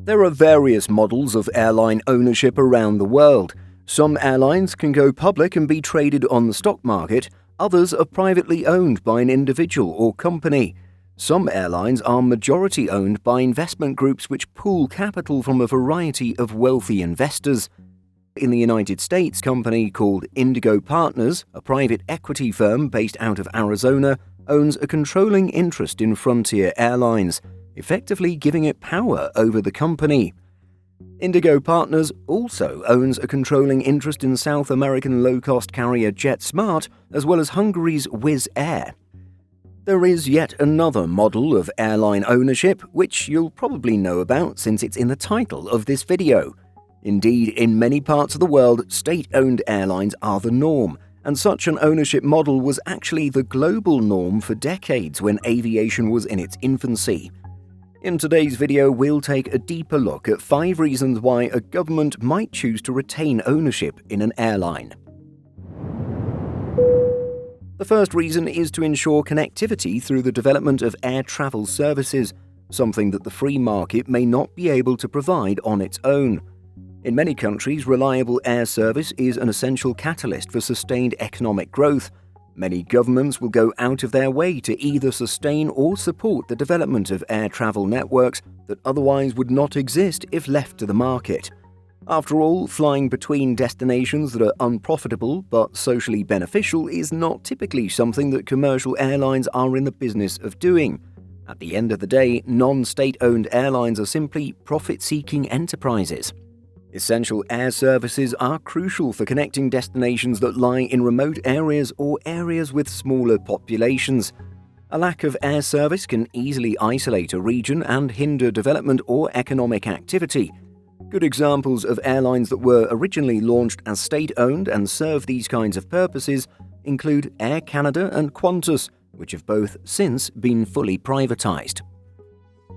There are various models of airline ownership around the world. Some airlines can go public and be traded on the stock market, others are privately owned by an individual or company. Some airlines are majority owned by investment groups which pool capital from a variety of wealthy investors. In the United States, a company called Indigo Partners, a private equity firm based out of Arizona, owns a controlling interest in Frontier Airlines, effectively giving it power over the company. Indigo Partners also owns a controlling interest in South American low-cost carrier JetSmart, as well as Hungary's Wizz Air. There is yet another model of airline ownership, which you'll probably know about since it's in the title of this video. Indeed, in many parts of the world, state-owned airlines are the norm, and such an ownership model was actually the global norm for decades when aviation was in its infancy. In today's video, we'll take a deeper look at 5 reasons why a government might choose to retain ownership in an airline. The first reason is to ensure connectivity through the development of air travel services, something that the free market may not be able to provide on its own. In many countries, reliable air service is an essential catalyst for sustained economic growth. Many governments will go out of their way to either sustain or support the development of air travel networks that otherwise would not exist if left to the market. After all, flying between destinations that are unprofitable but socially beneficial is not typically something that commercial airlines are in the business of doing. At the end of the day, non-state-owned airlines are simply profit-seeking enterprises. Essential air services are crucial for connecting destinations that lie in remote areas or areas with smaller populations. A lack of air service can easily isolate a region and hinder development or economic activity. Good examples of airlines that were originally launched as state-owned and serve these kinds of purposes include Air Canada and Qantas, which have both since been fully privatized.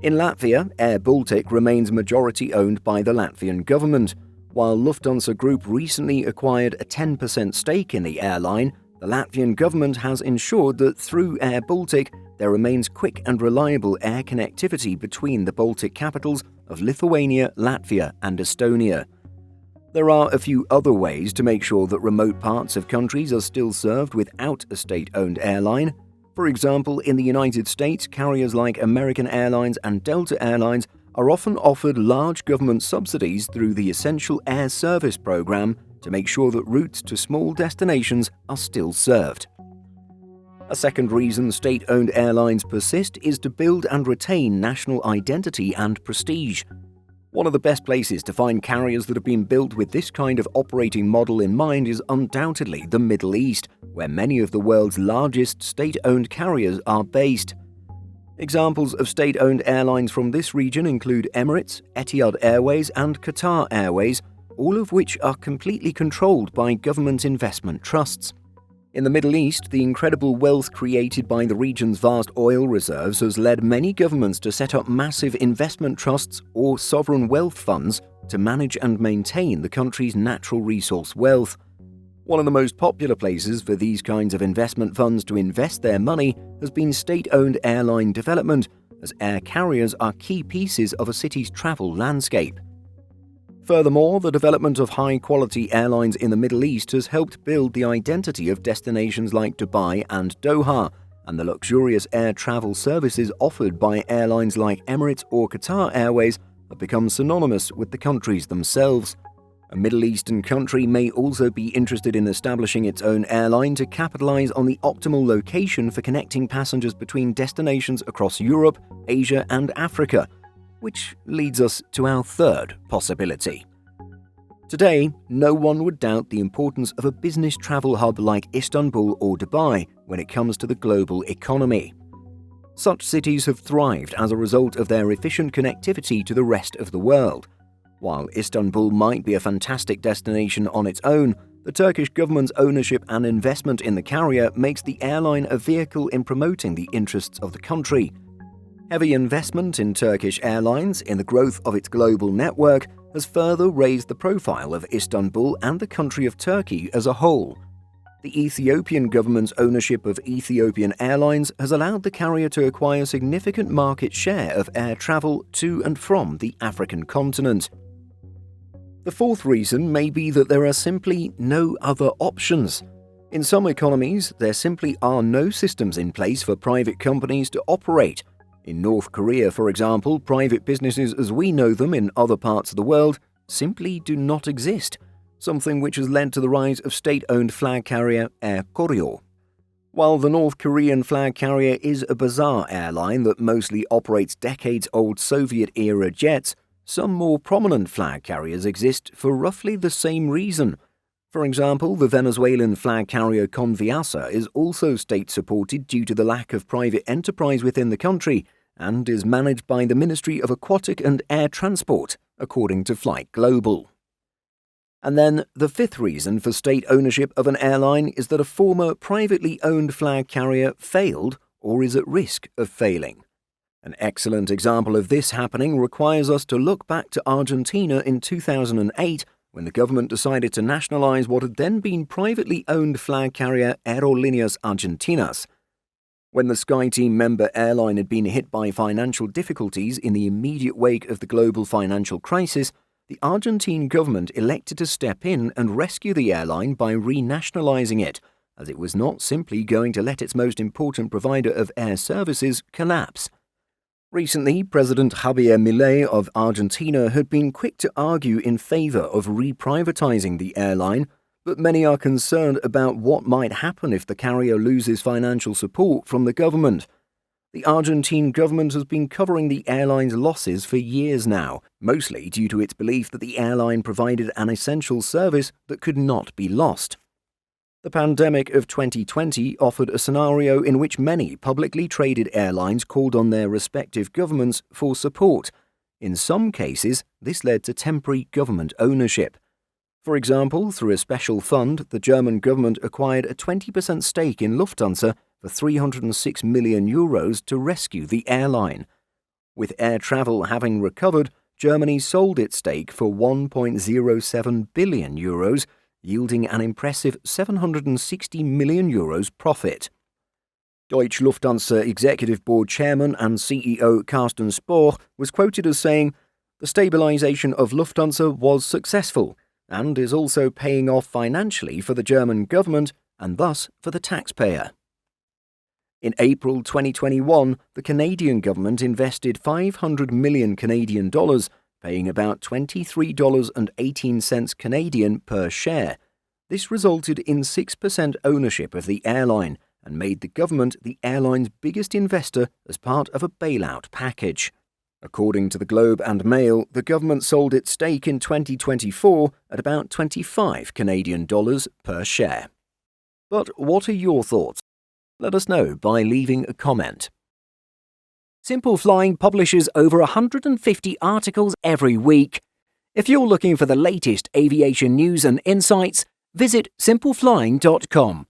In Latvia, Air Baltic remains majority owned by the Latvian government. While Lufthansa Group recently acquired a 10% stake in the airline, the Latvian government has ensured that through Air Baltic, there remains quick and reliable air connectivity between the Baltic capitals of Lithuania, Latvia, and Estonia. There are a few other ways to make sure that remote parts of countries are still served without a state-owned airline. For example, in the United States, carriers like American Airlines and Delta Airlines are often offered large government subsidies through the Essential Air Service program to make sure that routes to small destinations are still served. A second reason state-owned airlines persist is to build and retain national identity and prestige. One of the best places to find carriers that have been built with this kind of operating model in mind is undoubtedly the Middle East, where many of the world's largest state-owned carriers are based. Examples of state-owned airlines from this region include Emirates, Etihad Airways, and Qatar Airways, all of which are completely controlled by government investment trusts. In the Middle East, the incredible wealth created by the region's vast oil reserves has led many governments to set up massive investment trusts or sovereign wealth funds to manage and maintain the country's natural resource wealth. One of the most popular places for these kinds of investment funds to invest their money has been state-owned airline development, as air carriers are key pieces of a city's travel landscape. Furthermore, the development of high-quality airlines in the Middle East has helped build the identity of destinations like Dubai and Doha, and the luxurious air travel services offered by airlines like Emirates or Qatar Airways have become synonymous with the countries themselves. A Middle Eastern country may also be interested in establishing its own airline to capitalize on the optimal location for connecting passengers between destinations across Europe, Asia, and Africa, which leads us to our third possibility. Today, no one would doubt the importance of a business travel hub like Istanbul or Dubai when it comes to the global economy. Such cities have thrived as a result of their efficient connectivity to the rest of the world. While Istanbul might be a fantastic destination on its own, the Turkish government's ownership and investment in the carrier makes the airline a vehicle in promoting the interests of the country. Heavy investment in Turkish Airlines in the growth of its global network has further raised the profile of Istanbul and the country of Turkey as a whole. The Ethiopian government's ownership of Ethiopian Airlines has allowed the carrier to acquire significant market share of air travel to and from the African continent. The fourth reason may be that there are simply no other options. In some economies, there simply are no systems in place for private companies to operate. In North Korea, for example, private businesses as we know them in other parts of the world simply do not exist, something which has led to the rise of state-owned flag carrier Air Koryo. While the North Korean flag carrier is a bizarre airline that mostly operates decades-old Soviet-era jets, some more prominent flag carriers exist for roughly the same reason. For example, the Venezuelan flag carrier Conviasa is also state-supported due to the lack of private enterprise within the country and is managed by the Ministry of Aquatic and Air Transport, according to Flight Global. And then, the fifth reason for state ownership of an airline is that a former privately owned flag carrier failed or is at risk of failing. An excellent example of this happening requires us to look back to Argentina in 2008, when the government decided to nationalize what had then been privately owned flag carrier Aerolíneas Argentinas. When the SkyTeam member airline had been hit by financial difficulties in the immediate wake of the global financial crisis, the Argentine government elected to step in and rescue the airline by renationalizing it, as it was not simply going to let its most important provider of air services collapse. Recently, President Javier Milei of Argentina had been quick to argue in favor of reprivatizing the airline, but many are concerned about what might happen if the carrier loses financial support from the government. The Argentine government has been covering the airline's losses for years now, mostly due to its belief that the airline provided an essential service that could not be lost. The pandemic of 2020 offered a scenario in which many publicly traded airlines called on their respective governments for support. In some cases, this led to temporary government ownership. For example, through a special fund, the German government acquired a 20% stake in Lufthansa for €306 million to rescue the airline. With air travel having recovered, Germany sold its stake for €1.07 billion, yielding an impressive €760 million profit. Deutsche Lufthansa Executive Board Chairman and CEO Carsten Spohr was quoted as saying, "The stabilization of Lufthansa was successful and is also paying off financially for the German government and thus for the taxpayer." In April 2021, the Canadian government invested $500 million Canadian dollars, paying about $23.18 Canadian per share. This resulted in 6% ownership of the airline and made the government the airline's biggest investor as part of a bailout package. According to the Globe and Mail, the government sold its stake in 2024 at about $25 Canadian dollars per share. But what are your thoughts? Let us know by leaving a comment. Simple Flying publishes over 150 articles every week. If you're looking for the latest aviation news and insights, visit simpleflying.com.